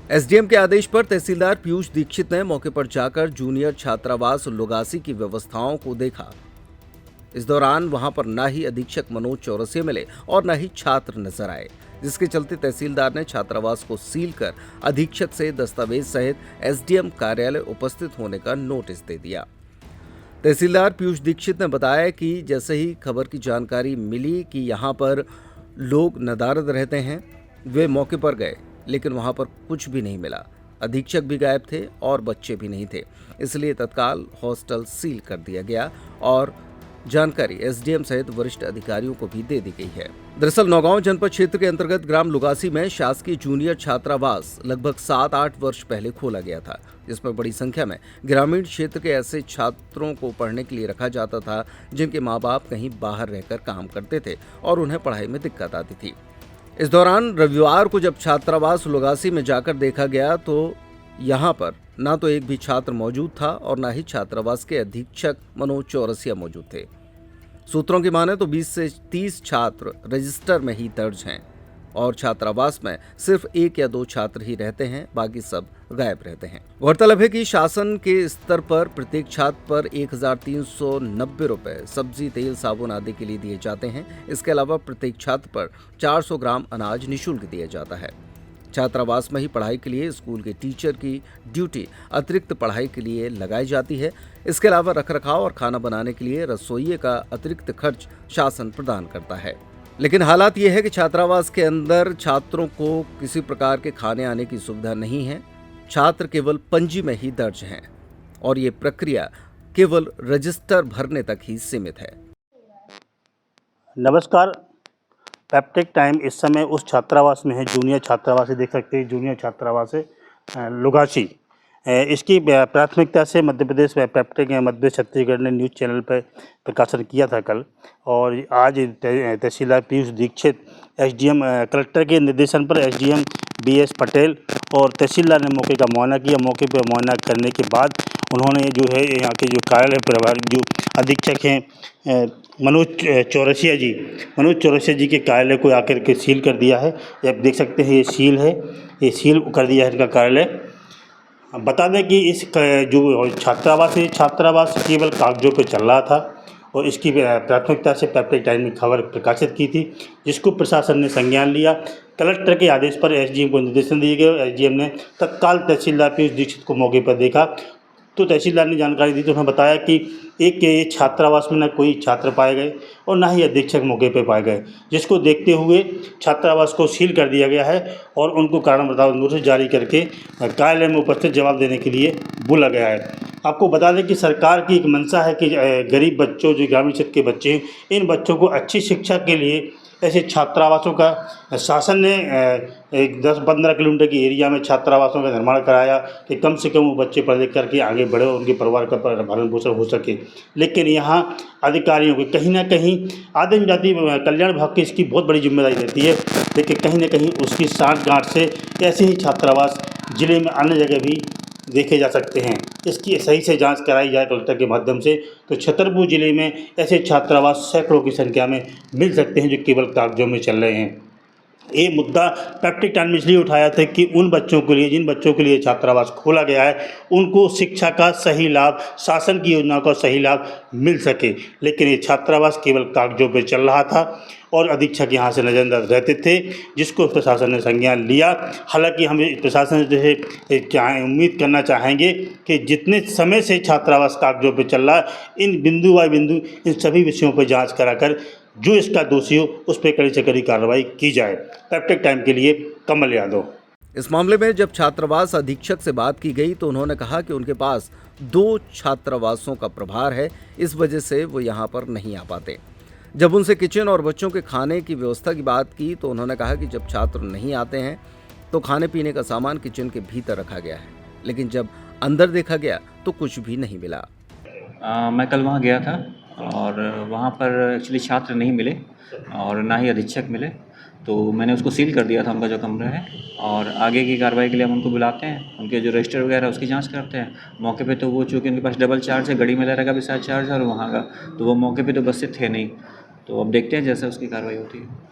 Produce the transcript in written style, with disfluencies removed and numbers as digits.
SDM के आदेश पर तहसीलदार पीयूष दीक्षित ने मौके पर जाकर जूनियर छात्रावास लुगासी की व्यवस्थाओं को देखा। इस दौरान वहां पर न ही अधीक्षक मनोज चौरसिया मिले और न ही छात्र नजर आए, जिसके चलते तहसीलदार ने छात्रावास को सील कर अधीक्षक से दस्तावेज सहित एसडीएम कार्यालय उपस्थित होने का नोटिस दे दिया। तहसीलदार पीयूष दीक्षित ने बताया कि जैसे ही खबर की जानकारी मिली कि यहां पर लोग नदारद रहते हैं, वे मौके पर गए, लेकिन वहां पर कुछ भी नहीं मिला। अधीक्षक भी गायब थे और बच्चे भी नहीं थे, इसलिए तत्काल हॉस्टल सील कर दिया गया और जानकारी एसडीएम सहित वरिष्ठ अधिकारियों को भी दे दी गई है। दरअसल नौगांव जनपद क्षेत्र के अंतर्गत ग्राम लुगासी में शासकीय जूनियर छात्रावास लगभग 7-8 वर्ष पहले खोला गया था, जिसमें बड़ी संख्या में ग्रामीण क्षेत्र के ऐसे छात्रों को पढ़ने के लिए रखा जाता था जिनके माँ बाप कहीं बाहर रहकर काम करते थे और उन्हें पढ़ाई में दिक्कत आती थी। इस दौरान रविवार को जब छात्रावास लुगासी में जाकर देखा गया तो यहाँ पर न तो एक भी छात्र मौजूद था और न ही छात्रावास के अधीक्षक मनोज चौरसिया मौजूद थे। सूत्रों की माने तो 20 से 30 छात्र रजिस्टर में ही दर्ज हैं और छात्रावास में सिर्फ 1 या 2 छात्र ही रहते हैं, बाकी सब गायब रहते हैं। गौरतलब है कि शासन के स्तर पर प्रत्येक छात्र पर 1390 रुपए सब्जी, तेल, साबुन आदि के लिए दिए जाते हैं। इसके अलावा प्रत्येक छात्र पर 400 ग्राम अनाज निःशुल्क दिया जाता है। छात्रावास में ही पढ़ाई के लिए स्कूल के टीचर की ड्यूटी अतिरिक्त पढ़ाई के लिए लगाई जाती है। इसके अलावा रखरखाव और खाना बनाने के लिए रसोइये का अतिरिक्त खर्च शासन प्रदान करता है। लेकिन हालात ये है कि छात्रावास के अंदर छात्रों को किसी प्रकार के खाने आने की सुविधा नहीं है। छात्र केवल पंजी में ही दर्ज हैं और ये प्रक्रिया केवल रजिस्टर भरने तक ही सीमित है। नमस्कार, पैप्टिक टाइम इस समय उस छात्रावास में है, जूनियर छात्रावास है, देख सकते हैं जूनियर छात्रावास है लुगासी। इसकी प्राथमिकता से मध्य प्रदेश पैप्टिक मध्य प्रदेश छत्तीसगढ़ ने न्यूज़ चैनल पर प्रकाशन किया था कल, और आज तहसीलदार पीयूष दीक्षित एसडीएम कलेक्टर के निर्देशन पर एसडीएम बीएस पटेल और तहसीलदार ने मौके का मुआयना किया। मौके पर मुआयना करने के बाद उन्होंने जो है यहाँ के जो कार्यालय प्रभारी जो अधीक्षक हैं मनोज चौरसिया जी के कार्यालय को आकर के सील कर दिया है। आप देख सकते हैं ये सील है, ये सील कर दिया है इनका कार्यालय। बता दें कि इस जो छात्रावास है, छात्रावास केवल कागजों पे चल रहा था और इसकी प्राथमिकता से पैप्टिक टाइम में खबर प्रकाशित की थी, जिसको प्रशासन ने संज्ञान लिया। कलेक्टर के आदेश पर एसडीएम को निर्देशन दिए गए। एसडीएम ने तत्काल तहसीलदार पीयूष दीक्षित को मौके पर देखा तो तहसीलदार ने जानकारी दी तो उन्होंने बताया कि एक छात्रावास में न कोई छात्र पाए गए और न ही अधीक्षक मौके पर पाए गए, जिसको देखते हुए छात्रावास को सील कर दिया गया है और उनको कारण बताओ नोटिस जारी करके कार्यालय में उपस्थित जवाब देने के लिए बुला गया है। आपको बता दें कि सरकार की एक मंशा है कि गरीब बच्चों, जो ग्रामीण क्षेत्र के बच्चे हैं, इन बच्चों को अच्छी शिक्षा के लिए ऐसे छात्रावासों का शासन ने एक 10-15 किलोमीटर की एरिया में छात्रावासों का निर्माण कराया कि कम से कम वो बच्चे पढ़ लिख करके आगे बढ़े और उनके परिवार का भरण पोषण हो सके। लेकिन यहाँ अधिकारियों की कहीं ना कहीं आदिम जाति कल्याण विभाग की इसकी बहुत बड़ी जिम्मेदारी रहती है, लेकिन कहीं ना कहीं उसकी साठगांठ से ऐसे ही छात्रावास जिले में अन्य जगह भी देखे जा सकते हैं। इसकी सही से जांच कराई जाए कलेक्टर के माध्यम से तो छतरपुर जिले में ऐसे छात्रावास सैकड़ों की संख्या में मिल सकते हैं जो केवल कागजों में चल रहे हैं। ये मुद्दा पैप्टिक टाइम में इसलिए उठाया था कि उन बच्चों के लिए, जिन बच्चों के लिए छात्रावास खोला गया है, उनको शिक्षा का सही लाभ, शासन की योजनाओं का सही लाभ मिल सके। लेकिन ये छात्रावास केवल कागजों पर चल रहा था और अधीक्षक यहाँ से नजरअंदाज रहते थे, जिसको प्रशासन ने संज्ञान लिया। हालांकि हम प्रशासन से उम्मीद करना चाहेंगे कि जितने समय से छात्रावास कागजों पर चल रहा है, इन बिंदु बाय बिंदु इन सभी विषयों पर जांच कराकर जो इसका दोषी हो उस पर कड़ी से कड़ी कार्रवाई की जाए। पैप्टिक टाइम के लिए कमल यादव। इस मामले में जब छात्रावास अधीक्षक से बात की गई तो उन्होंने कहा कि उनके पास 2 छात्रावासों का प्रभार है, इस वजह से वो यहाँ पर नहीं आ पाते। जब उनसे किचन और बच्चों के खाने की व्यवस्था की बात की तो उन्होंने कहा कि जब छात्र नहीं आते हैं तो खाने पीने का सामान किचन के भीतर रखा गया है, लेकिन जब अंदर देखा गया तो कुछ भी नहीं मिला। मैं कल वहाँ गया था और वहाँ पर एक्चुअली छात्र नहीं मिले और ना ही अधीक्षक मिले, तो मैंने उसको सील कर दिया था उनका जो कमरा है, और आगे की कार्रवाई के लिए हम उनको बुलाते हैं, उनके जो रजिस्टर वगैरह उसकी जांच करते हैं। मौके पे तो वो चूँकि उनके पास डबल चार्ज है, गड़ी में रहने का भी साथ चार्ज है और वहाँ का, तो वो मौके पे तो बस से थे नहीं। तो अब देखते हैं जैसे उसकी कार्रवाई होती है।